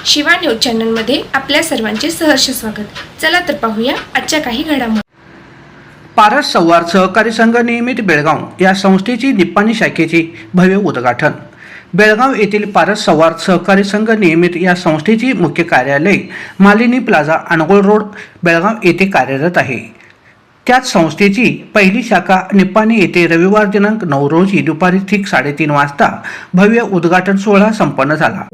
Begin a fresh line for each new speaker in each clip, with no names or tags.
Shiva news चॅनलमध्ये आपल्या सर्वांचे सहर्ष स्वागत। चला तर पाहूया आजच्या काही घडामोडी।
पारस संवाद सहकारी संघ नियमित बेळगाव या संस्थेची निप्पाणी शाखेचे भव्य उद्घाटन। बेळगाव येथील पारस संवाद सहकारी संघ नियमित या संस्थेची मुख्य कार्यालय मालिनी प्लाझा अनगोळ रोड बेळगाव येथे कार्यरत आहे। त्याच संस्थेची पहिली शाखा निप्पाणी येथे रविवार दिनांक 9 रोजी दुपारी ठीक 3:30 वाजता भव्य उद्घाटन सोहळा संपन्न झाला।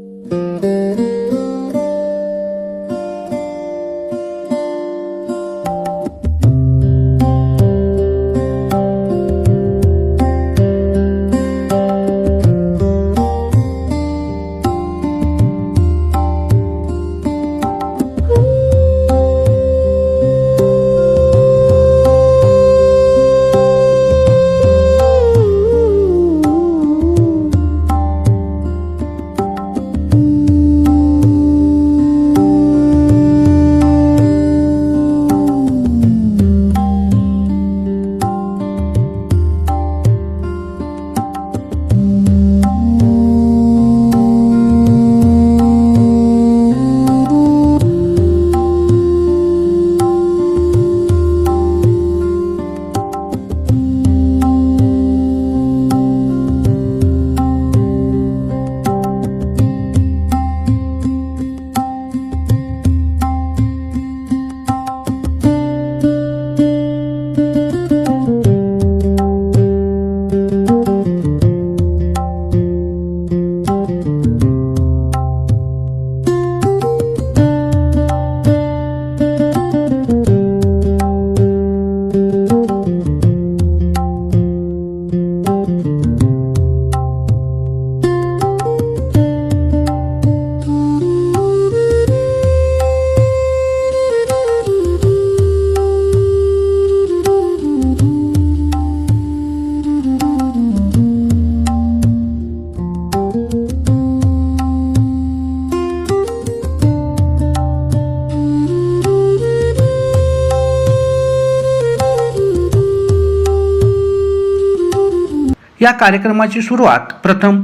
या कार्यक्रमाची सुरुवात प्रथम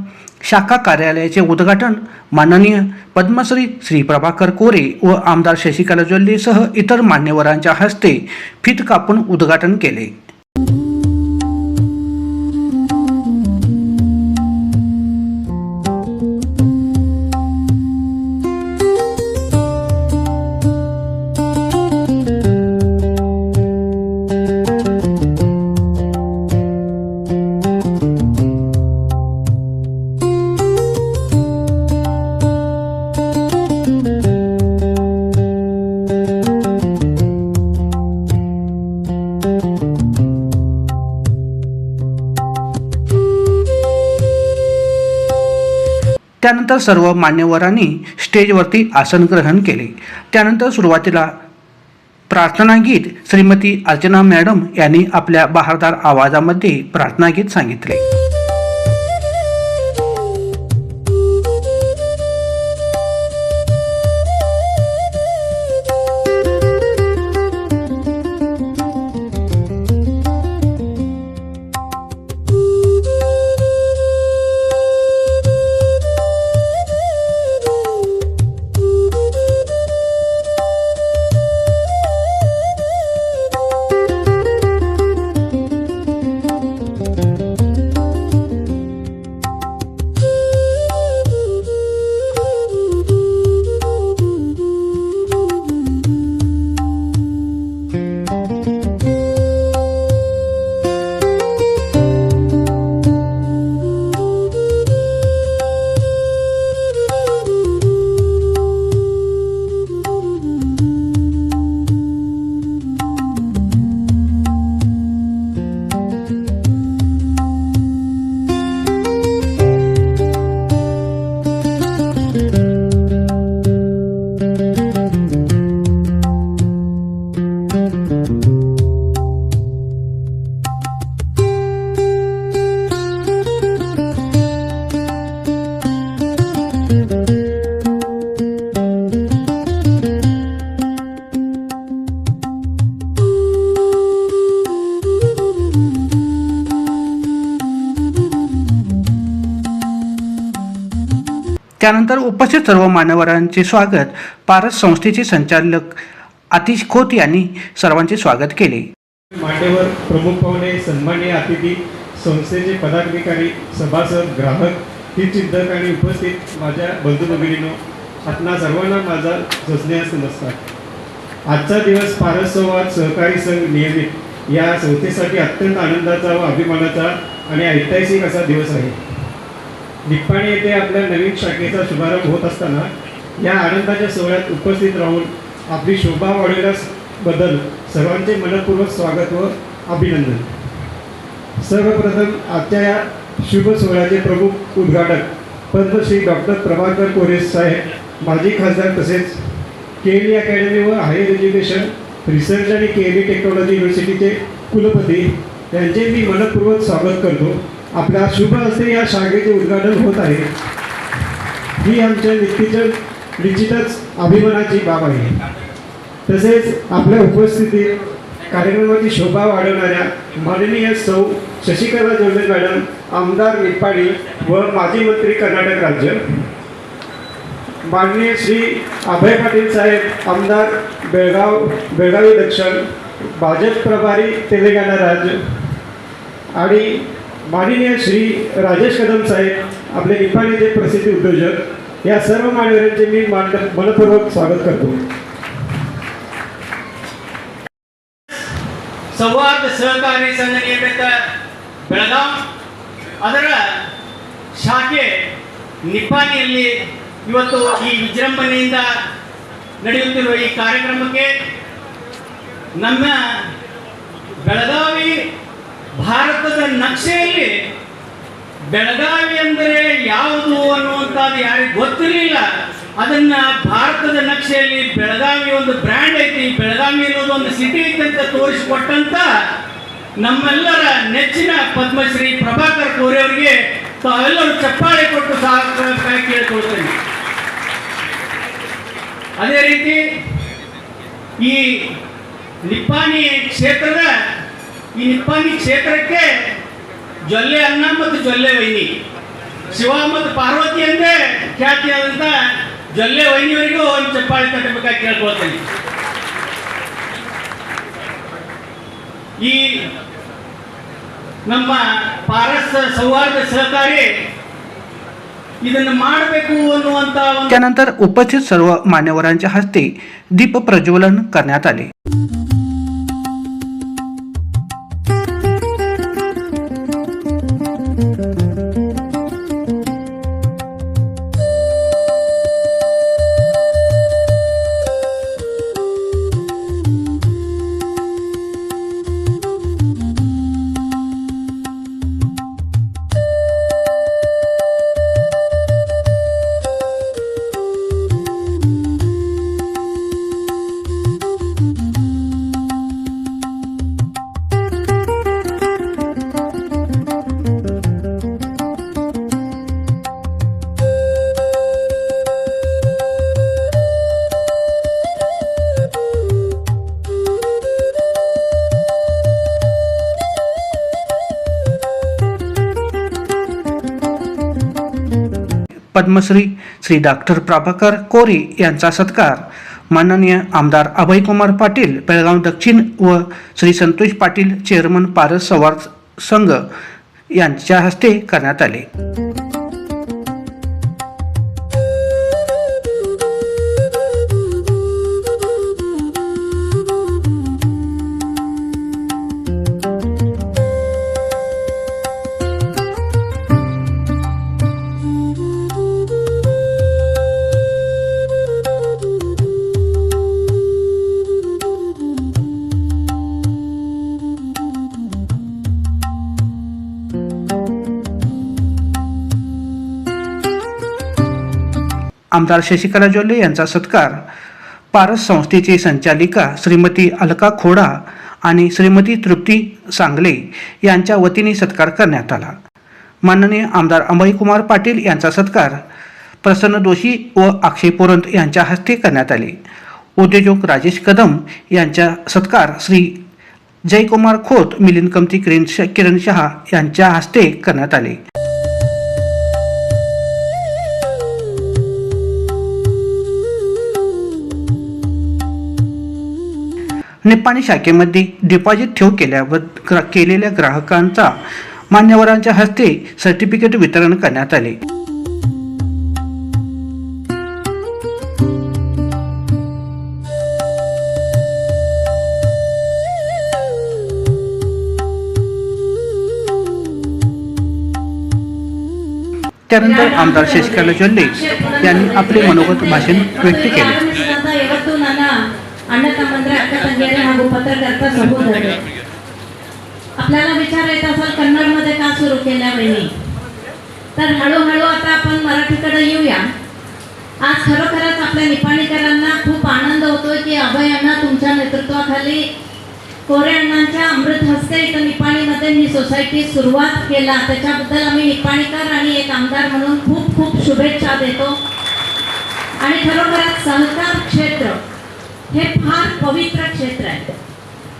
शाखा कार्यालयाचे उद्घाटन माननीय पद्मश्री श्री प्रभाकर कोरे व आमदार शशिकला जोल्ले सह इतर मान्यवरांच्या हस्ते फीत कापून उद्घाटन केले। त्यानंतर सर्व मान्यवरांनी स्टेजवरती आसन ग्रहण केले। त्यानंतर सुरुवातीला प्रार्थना गीत श्रीमती अर्चना मॅडम यांनी आपल्या बहारदार आवाजामध्ये प्रार्थना गीत सांगितले। त्यानंतर उपस्थित सर्व मान्यवरांचे स्वागत पारस संस्थेचे संचालक आतिश खोत यांनी सर्वांचे स्वागत केले.
मान्यवर, प्रमुख पाहुणे, सन्माननीय अतिथी, संस्थेचे पदाधिकारी, सभासद, ग्राहक, हितचिंतक आणि उपस्थित माझ्या बंधू भगिनींनो, आपणा सर्वांना माझा सस्नेह नमस्कार. आजचा दिवस पारस संवाद सहकारी संघ नियमित या संस्थेसाठी अत्यंत आनंदाचा व अभिमानाचा आणि ऐतिहासिक असा दिवस आहे. निप्पाणी येथे आपल्या नवीन शाखेचा शुभारंभ होत असताना या आनंदाच्या सोहळ्यात उपस्थित राहून आपली शोभा वाढविल्याबद्दल सर्वांचे मनपूर्वक स्वागत व अभिनंदन. सर्वप्रथम आजच्या या शुभ सोहळ्याचे प्रमुख उद्घाटक पद्मश्री डॉक्टर प्रभाकर कोरे साहेब, माजी खासदार तसेच केएलई अकॅडमी व हायर एज्युकेशन रिसर्च आणि केएलई टेक्नॉलॉजी युनिव्हर्सिटीचे कुलपती यांचे मी मनपूर्वक स्वागत करतो. आपल्या शुभ हस्ते या शाखेचे उद्घाटन होत आहे. ही आमच्या निश्चितच अभिमानाची बाब आहे. तसेच आपल्या उपस्थितीत कार्यक्रमाची शोभा वाढवणाऱ्या माननीय सौ शशिकला जोल्ले मॅडम, आमदार निप्पाणी व माजी मंत्री कर्नाटक राज्य, माननीय श्री अभय पाटील साहेब, आमदार बेळगावी दक्षिण, भाजप प्रभारी तेलंगणा राज्य, आणि माननीय श्री राजेश कदम साहेब, आपले निप्पाणीचे प्रसिद्ध उद्योजक, या सर्व मान्यवरांचे मी मनपूर्वक स्वागत करतो.
ಸೌಹಾರ್ದ ಸಹಕಾರಿ ಸಂಘ ನಿಯಮಿತ ಬೆಳಗಾಂ ಅದರ ಶಾಖೆ ನಿಪ್ಪಾಣಿಯಲ್ಲಿ ಇವತ್ತು ಈ ವಿಜೃಂಭಣೆಯಿಂದ ನಡೆಯುತ್ತಿರುವ ಈ ಕಾರ್ಯಕ್ರಮಕ್ಕೆ ನಮ್ಮ ಬೆಳಗಾವಿ ಭಾರತದ ನಕ್ಷೆಯಲ್ಲಿ ಬೆಳಗಾವಿ ಅಂದರೆ ಯಾವುದು ಅನ್ನುವಂಥದ್ದು ಯಾರಿಗೆ ಗೊತ್ತಿರಲಿಲ್ಲ. ಅದನ್ನ ಭಾರತದ ನಕ್ಷೆಯಲ್ಲಿ ಬೆಳಗಾವಿ ಒಂದು ಬ್ರ್ಯಾಂಡ್ ಐತಿ, ಬೆಳಗಾವಿ ಅನ್ನೋದು ಒಂದು ಸಿಟಿ ಐತಿ ಅಂತ ತೋರಿಸಿಕೊಟ್ಟಂತ ನಮ್ಮೆಲ್ಲರ ನೆಚ್ಚಿನ ಪದ್ಮಶ್ರೀ ಪ್ರಭಾಕರ್ ಕೋರೆ ಅವರಿಗೆ ತಾವೆಲ್ಲರೂ ಚಪ್ಪಾಳೆ ಕೊಟ್ಟು ಸಾಕಾಗಿ ಕೇಳ್ಕೊಳ್ತೇನೆ. ಅದೇ ರೀತಿ ಈ ನಿಪ್ಪಾಣಿ ಕ್ಷೇತ್ರಕ್ಕೆ ಜೊಲ್ಲೆ ಅಣ್ಣ ಮತ್ತು ಜೊಲ್ಲೆ ವೈನಿ, ಶಿವ ಮತ್ತು ಪಾರ್ವತಿ ಅಂದ್ರೆ ಖ್ಯಾತಿಯಾದಂತ ಜೊಲ್ಲೆ ವೈನಿಯವರಿಗೂ ಒಂದು ಚಪ್ಪಾಳೆ ತಟ್ಟಬೇಕಾಗಿ ಕೇಳ್ಕೊಳ್ತೇನೆ. ಈ ನಮ್ಮ ಪಾರಸ್ ಸೌಹಾರ್ದ ಸಹಕಾರಿ ಇದನ್ನು ಮಾಡಬೇಕು ಅನ್ನುವಂತ
त्यानंतर उपस्थित सर्व मान्यवरांच्या हस्ते दीप प्रज्वलन करण्यात आले. पद्मश्री श्री डॉक्टर प्रभाकर कोरे यांचा सत्कार माननीय आमदार अभयकुमार पाटील बेळगाव दक्षिण व श्री संतोष पाटील चेअरमन पारस संवाद संघ यांच्या हस्ते करण्यात आले. आमदार शशिकला जोल्ले यांचा सत्कार पारस संस्थेची संचालिका श्रीमती अलका खोडा आणि श्रीमती तृप्ती सांगले यांच्या वतीने सत्कार करण्यात आला. माननीय आमदार अभयकुमार पाटील यांचा सत्कार प्रसन्न दोशी व अक्षय पोरंत यांच्या हस्ते करण्यात आले. उद्योजक राजेश कदम यांचा सत्कार श्री जयकुमार खोत, मिलिंद कमती, किरण शहा यांच्या हस्ते करण्यात आले. निप्पाणी शाखेमध्ये डिपॉझिट ठेव केलेल्या ग्राहकांचा मान्यवरांच्या हस्ते सर्टिफिकेट वितरण करण्यात आले. त्यानंतर आमदार शशिकला जोल्ले यांनी आपले मनोगत भाषण व्यक्त केले.
आपल्याला विचारायचं असेल कन्नडमध्ये का सुरू केल्या बहिणी, तर हळूहळू आता आपण मराठीकडे येऊया. आज खरोखरच आपल्या निपाणीकरांना खूप आनंद होतोय की अभय अण्णा तुमच्या नेतृत्वाखाली कोरे अण्णांच्या अमृत हस्ते इथं निपाणीमध्ये ही सोसायटी सुरुवात केला. त्याच्याबद्दल आम्ही निपाणीकर आणि एक आमदार म्हणून खूप खूप शुभेच्छा देतो. आणि खरोखरच सहकार क्षेत्र हे फार पवित्र क्षेत्र आहे,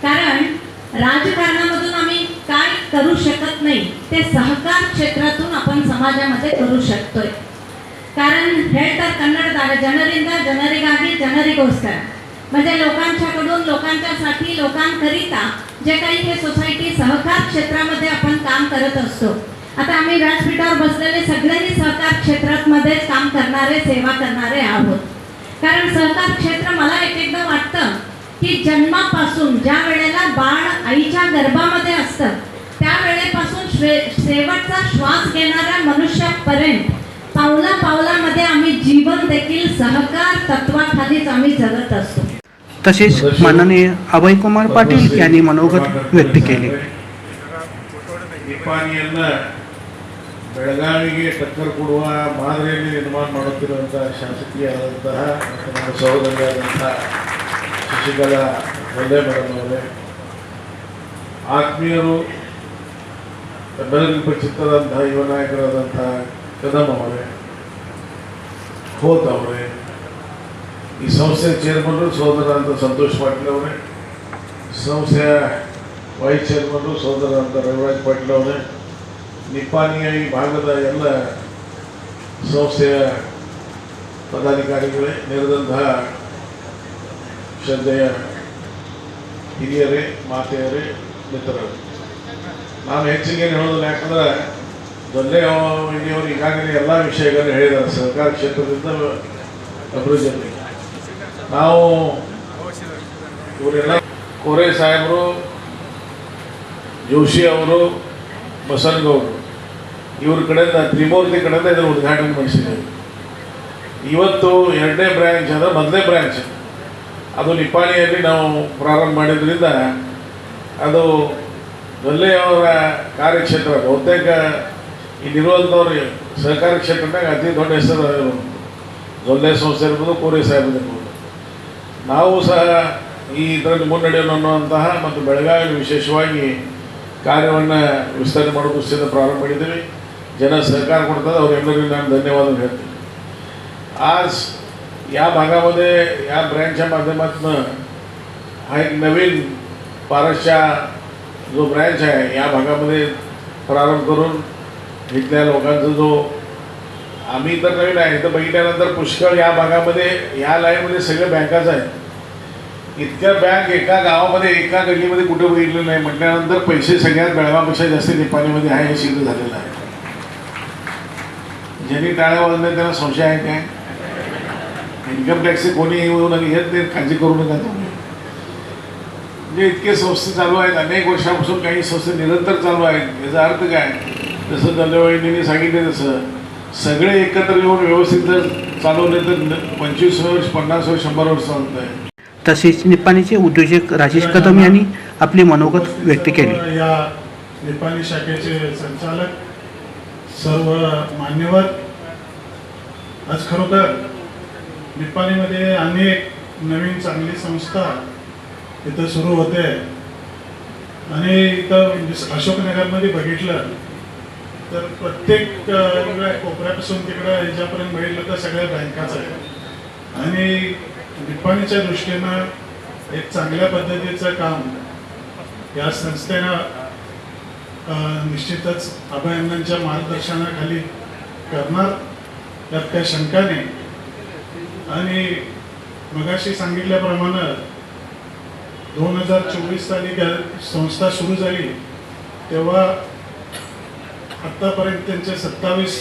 कारण राजकारणामधून आम्ही काय करू शकत नाही ते सहकार क्षेत्रातून आपण समाजामध्ये करू शकतोय. कारण ಹೇಳ್ತಾರೆ ಕನ್ನಡದಾಗ ಜನರಿಂದ ಜನರಿಗಾಗಿ ಜನರಿಗೋಸ್ಕರ, म्हणजे लोकांच्याकडून लोकांच्यासाठी लोकांकरिता जे काही हे सोसायटी सहकार क्षेत्रामध्ये आपण काम करत असतो. आता आम्ही व्यासपीठावर बसलेले सगळ्यांनी सहकार क्षेत्रामध्ये काम करणारे सेवा करणारे आहोत. कारण सहकार क्षेत्र मला एकदा वाटतं की जन्मापासून ज्या वेळेला बाळ आईच्या गर्भामध्ये असतं त्या वेळेपासून शेवटचा श्वास घेणाऱ्या मनुष्यापर्यंत पावला पावलामध्ये आम्ही जीवन देखील सहकार तत्वाखालीच आम्ही जगत असतो.
तसेच माननीय अभयकुमार पाटील यांनी मनोगत व्यक्त केले.
ನಿಪ್ಪಾಣಿಯನ್ನ ಬೆಳಗಾವಿಗೆ ಟಕ್ಕರ್ ಕೊಡುವ ಮಾದರಿಯಲ್ಲಿ ನಿರ್ಮಾಣ ಮಾಡುತ್ತಿರುವಂಥ ಶಾಸಕಿಯಾದಂತಹ ಮತ್ತು ನಮ್ಮ ಸಹೋದರಿಯಾದಂತಹ ಶಶಿಕಲಾ ಜೊಲ್ಲೆ ಮೇಡಮ್ ಅವರೇ, ಆತ್ಮೀಯರು, ಬೆಳಗಿನ ಚಿತ್ರದಂತಹ ಯುವ ನಾಯಕರಾದಂತಹ ಕದಮ್ ಅವರೇ, ಖೋತ್ ಅವರೇ, ಈ ಸಂಸ್ಥೆಯ ಚೇರ್ಮನ್ರು ಸೋದರ ಸಂತೋಷ್ ಪಾಟೀಲ್ ಅವರೇ, ಸಂಸ್ಥೆಯ ವೈಸ್ ಚೇರ್ಮನ್ರು ಸೋದರ ರವಿರಾಜ್ ಪಾಟೀಲ್ ಅವರೇ, ನಿಪ್ಪಾಣಿಯ ಈ ಭಾಗದ ಎಲ್ಲ ಸಂಸ್ಥೆಯ ಪದಾಧಿಕಾರಿಗಳೇ, ನೆರೆದಂತಹ ಶ್ರದ್ಧೆಯ ಹಿರಿಯರೇ, ಮಾತೆಯರೇ, ಮಿತ್ರರು, ನಾನು ಹೆಚ್ಚಿಗೆ ಹೇಳೋದಿಲ್ಲ. ಯಾಕಂದ್ರೆ ಜೊಲ್ಲೆ ಅವರು ಈಗಾಗಲೇ ಎಲ್ಲ ವಿಷಯಗಳನ್ನು ಹೇಳಿದ್ದಾರೆ ಸರ್ಕಾರ ಕ್ಷೇತ್ರದಿಂದ ಅಭಿವೃದ್ಧಿ. ನಾವು ಇವರೆಲ್ಲ ಕೋರೆ ಸಾಹೇಬರು, ಜೋಶಿ ಅವರು, ಬಸನಗೌಡರು ಇವ್ರ ಕಡೆಯಿಂದ ತ್ರಿಮೂರ್ತಿ ಕಡೆಯಿಂದ ಇದನ್ನು ಉದ್ಘಾಟನೆ ಮಾಡಿಸಿದ್ದೇವೆ. ಇವತ್ತು ಎರಡನೇ ಬ್ರ್ಯಾಂಚ್ ಅಂದರೆ ಮೊದಲನೇ ಬ್ರ್ಯಾಂಚ್ ಅದು ನಿಪ್ಪಾಣಿಯಲ್ಲಿ ನಾವು ಪ್ರಾರಂಭ ಮಾಡಿದ್ರಿಂದ ಅದು ಜೊಲ್ಲೆಯವರ ಕಾರ್ಯಕ್ಷೇತ್ರ. ಬಹುತೇಕ ಇಲ್ಲಿರುವಂಥವ್ರು ಸಹಕಾರ ಕ್ಷೇತ್ರದಾಗ ಅತಿ ದೊಡ್ಡ ಹೆಸರು ಜೊಲ್ಲೆ ಸಂಸ್ಥೆ ಇರ್ಬೋದು, ಕೋರೆ ಸಾಹೇಬ್ ಇರ್ಬೋದು. ನಾವು ಸಹ ಈ ಇದರಲ್ಲಿ ಮುನ್ನಡೆಯೋಣ ಅನ್ನುವಂತಹ ಮತ್ತು ಬೆಳಗಾವಿ ವಿಶೇಷವಾಗಿ ಕಾರ್ಯವನ್ನು ವಿಸ್ತರಣೆ ಮಾಡೋ ದೃಷ್ಟಿಯಿಂದ ಪ್ರಾರಂಭ ಮಾಡಿದ್ದೀವಿ. जन सहकार करतात ಅವರೆಲ್ಲರಿಗೂ ನಾನು ಧನ್ಯವಾದ ಹೇಳ್ತೀನಿ. आज या भागामध्ये या ब्रँचच्या माध्यमातून हा एक नवीन पारसच्या जो ब्रँच आहे या भागामध्ये प्रारंभ करून इथल्या लोकांचा जो आम्ही तर नवीन आहे तर बघितल्यानंतर पुष्कळ या भागामध्ये या लाईनमध्ये सगळे बँकाच आहेत. इतक्या बँक एका गावामध्ये एका गल्लीमध्ये कुठे बघितलं नाही म्हटल्यानंतर पैसे सगळ्यात बेळगावपेक्षा जास्त निपाणीमध्ये आहे हे सिद्ध झालेलं आहे. ज्यांनी टाळ्या वाजल्या त्यांना संशय आहे काय? इन्कम टॅक्स कोणी येऊ नये येत नाही, काळजी करू नका तुम्ही. म्हणजे इतके संस्थे चालू आहेत, अनेक वर्षापासून काही संस्थे निरंतर चालू आहेत. याचा अर्थ काय? जसं दंडवहिनींनी सांगितले तसं सगळे एकत्र येऊन व्यवस्थित जर चालवले तर 25 वर्ष 50 वर्ष 100 वर्ष चालत आहे.
तसेच निपाणीचे उद्योजक राजेश कदम यांनी आपले मनोगत व्यक्त केले.
या निपाणी शाखेचे संचालक, सर्व मान्यवर, आज खरोखर निपाणीमध्ये अनेक नवीन चांगली संस्था इथं सुरू होते आणि इथं अशोकनगरमध्ये बघितलं तर प्रत्येक कोपऱ्यापासून तिकडं ह्याच्यापर्यंत बघितलं तर सगळ्या बँकाच आहे. आणि निपाणीच्या दृष्टीनं एक चांगल्या पद्धतीचं काम या संस्थेनं निश्चितच अभयांच्या मार्गदर्शनाखाली करणार यात काही शंका नाही. आणि मगाशी सांगितल्याप्रमाणे 2024 साली संस्था सुरू झाली तेव्हा आत्तापर्यंत त्यांचे 27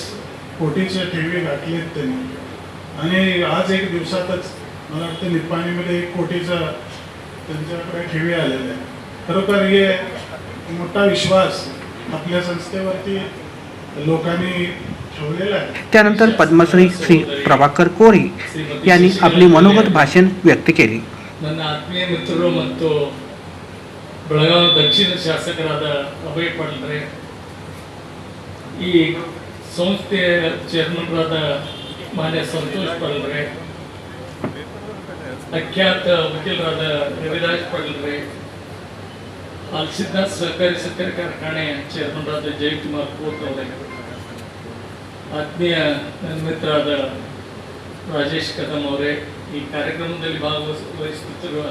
कोटीचे ठेवी घातलेत त्यांनी, आणि आज एक दिवसातच मला वाटतं निप्पाणीमध्ये 1 कोटीचा त्यांच्याकडे ठेवी आलेल्या आहे. खरोखर हे मोठा विश्वास आपल्या संस्थेवरती लोकांनी ठेवलेला आहे.
त्यानंतर पद्मश्री श्री प्रभाकर कोरी यांनी आपली मनोगत भाषण व्यक्त केली.
ನನ್ನ ಆತ್ಮೀಯ ಮಿತ್ರರು ಮತ್ತು ಬೆಳಗಾವಿ ದಕ್ಷಿಣ ಶಾಸಕರಾದ ಅಭಯ್ ಪಾಟೀಲ್ರೆ, ಈ ಸಂಸ್ಥೆಯ ಚೇರ್ಮನ್ರಾದ ಮಾನ್ಯ ಸಂತೋಷ್ ಪಾಟೀಲ್ರೆ, ಪ್ರಖ್ಯಾತ ವಕೀಲರಾದ ರವಿರಾಜ್ ಪಾಟೀಲ್ರೆ, ಸಿದ್ಧಾರ್ಥ ಸಹಕಾರಿ ಸಕ್ಕರೆ ಕಾರ್ಖಾನೆ ಚೇರ್ಮನ್ರಾದ ಜಯಕುಮಾರ್ ಕೋತ್ ಅವರೇ, ಆತ್ಮೀಯ ನನ್ನ ಮಿತ್ರರಾದ ರಾಜೇಶ್ ಕದಂ ಅವರೇ, ಈ ಕಾರ್ಯಕ್ರಮದಲ್ಲಿ ಭಾಗವಹಿಸುತ್ತಿರುವ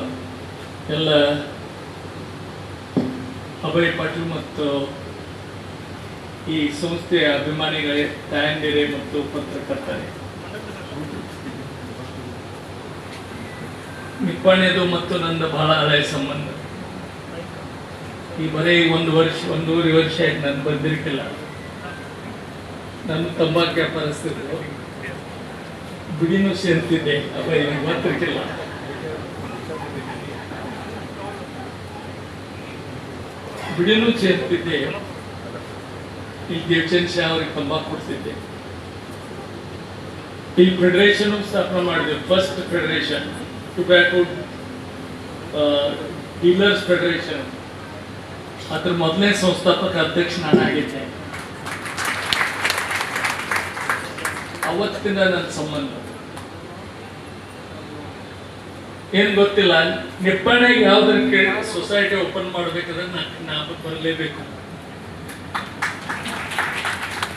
ಎಲ್ಲ ಅಭಯ್ ಪಾಟೀಲ್ ಮತ್ತು ಈ ಸಂಸ್ಥೆಯ ಅಭಿಮಾನಿಗಳೇ, ತಾಯಂದಿರೇ ಮತ್ತು ಪತ್ರಕರ್ತರೇ, ನಿಪ್ಪಾಣಿದು ಮತ್ತು ನಂದು ಬಹಳ ಹಳೆಯ ಸಂಬಂಧ. ಈ ಬರೀ 1-1.5 ವರ್ಷ ಆಯ್ತು ನಾನು ಬಂದಿರ್ಕಿಲ್ಲ. ನಾನು ತಂಬಾಕು ವ್ಯಾಪಾರಸ್ಥರು, ಬಿಡಿನೂ ಸೇರ್ತಿದ್ದೆ, ಅಭಯ ಗೊತ್ತಿರ್ಕಿಲ್ಲ. ಬಿಡಿನೂ ಸೇರ್ತಿದ್ದೆ, ಈ ದೇವಚಂದ್ ಶಾ ಅವ್ರಿಗೆ ತಂಬಾಕು ಕೊಡ್ತಿದ್ದೆ. ಈ ಫೆಡರೇಷನ್ ಸ್ಥಾಪನೆ ಮಾಡಿದೆ, first federation tobacco dealers federation. ಅದ್ರ ಮೊದಲನೇ ಸಂಸ್ಥಾಪಕ ಅಧ್ಯಕ್ಷ ನಾನಾಗಿದ್ದೆ. ಅವತ್ತಿಂದ ನನ್ನ ಸಂಬಂಧ ಏನ್ ಗೊತ್ತಿಲ್ಲ. ನಿಪ್ಪಾಣಿಗೆ ಯಾವ್ದಾರ ಕೇಳಿ ಸೊಸೈಟಿ ಓಪನ್ ಮಾಡ್ಬೇಕಾದ್ರೆ ನಾನು ಬರಲೇಬೇಕು.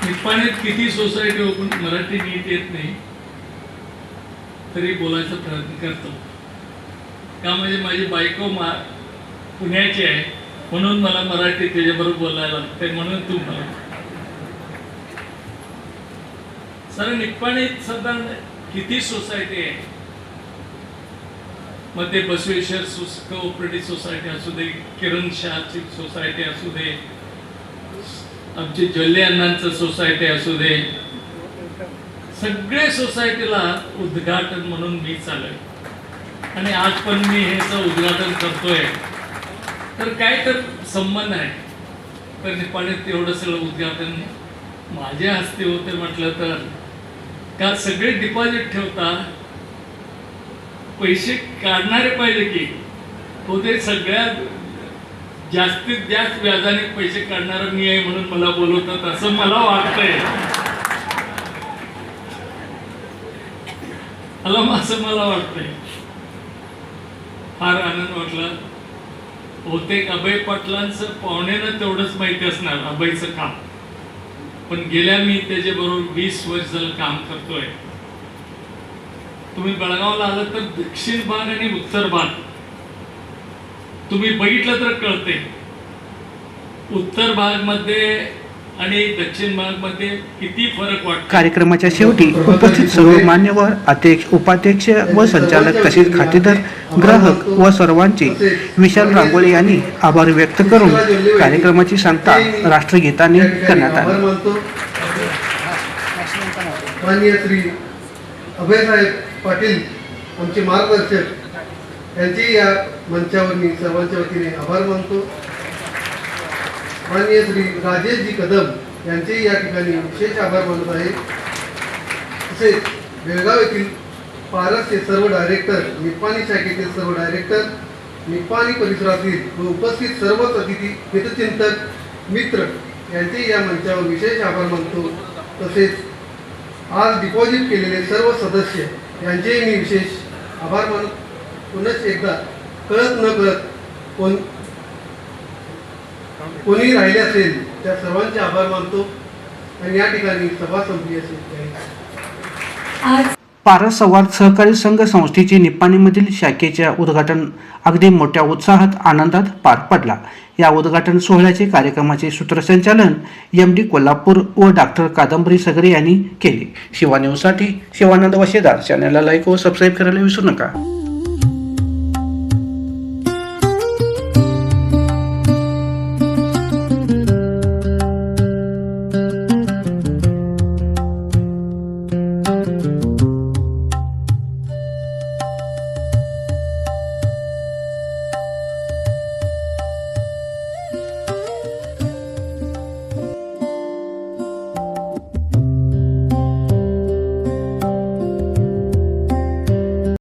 निप्पाणीत किती सोसायटी ओपन, मराठी नीट येत नाही तरी बोलायचा प्रयत्न करतो. का म्हणजे माझी बायको पुण्याची आहे, म्हणून मला मराठी त्याच्याबरोबर बोलायला लागते. म्हणून तुम्हाला सर निप्पाणीत साधारण किती सोसायटी आहे. मग ते बसवेश्वर कोऑपरेटिव्ह सोसायटी असू दे, किरण शहाची सोसायटी असू दे, आमची जल्ले अण्णांचं सोसायटी असू दे, सगळे सोसायटीला उद्घाटन म्हणून मी चालू आहे. आणि आज पण मी हेचं उद्घाटन करतोय. तर काय तर संबंध आहे. तर निप्पाणीत तेवढं सगळं उद्घाटन माझ्या हस्ते होते म्हटलं तर, का सगळे डिपॉझिट ठेवता, पैसे काढणारे पाहिजे की होते, सगळ्यात जास्तीत जास्त व्याजाने पैसे काढणारा मी आहे म्हणून मला बोलवतात असं मला वाटतंय. असं मला वाटतंय. फार आनंद वाटला. बहुतेक अभय पाटलांचं पाहुण्यानं तेवढंच माहिती असणार अभयचं काम, पण गेल्या मी त्याच्याबरोबर 20 वर्ष झालं काम करतोय. तुम्ही बेळगावला आलं तर दक्षिण भाग आणि उत्तर भाग तुम्ही बघितलं तर कळते. उत्तर भाग मध्ये आणि दक्षिण भाग मध्ये किती फरक वाटतो.
कार्यक्रमाच्या शेवटी उपस्थित सर्व मान्यवर, अध्यक्ष, उपाध्यक्ष व संचालक तसेच खातेदार, ग्राहक व सर्वांचे विशाल रांगोळे यांनी आभार व्यक्त करून कार्यक्रमाची सांगता राष्ट्रगीताने करण्यात आली.
माननीय श्री अभयसाहेब पाटील आमचे मार्गदर्शक यांची या मंचावर मी सर्वांच्या वतीने आभार मानतो. माननीय श्री राजेशजी कदम यांचे या ठिकाणी विशेष आभार मानत आहे. तसेच बेळगाव येथील पारसचे सर्व डायरेक्टर, निप्पाणी शाखेतील सर्व डायरेक्टर, निप्पाणी परिसरातील व उपस्थित सर्वच अतिथी, हितचिंतक, मित्र यांचे या मंचावर विशेष आभार मानतो. तसेच आज डिपॉझिट केलेले सर्व सदस्य यांचेही मी विशेष आभार मानतो. पुनश्च एकदा कळत न कळत कोणी राहिले असेल त्या सर्वांचे आभार मानतो आणि या ठिकाणी सभा संपली असेल.
पारस संवाद सहकारी संघ संस्थेची निप्पाणीमधील शाखेच्या उद्घाटन अगदी मोठ्या उत्साहात, आनंदात पार पडला. या उद्घाटन सोहळ्याचे कार्यक्रमाचे सूत्रसंचालन MD कोल्हापूर व डॉक्टर कादंबरी सगरे यांनी केले. शिवा न्यूजसाठी शिवानंद वशेदार. चॅनलला लाईक व सबस्क्राईब करायला विसरू नका.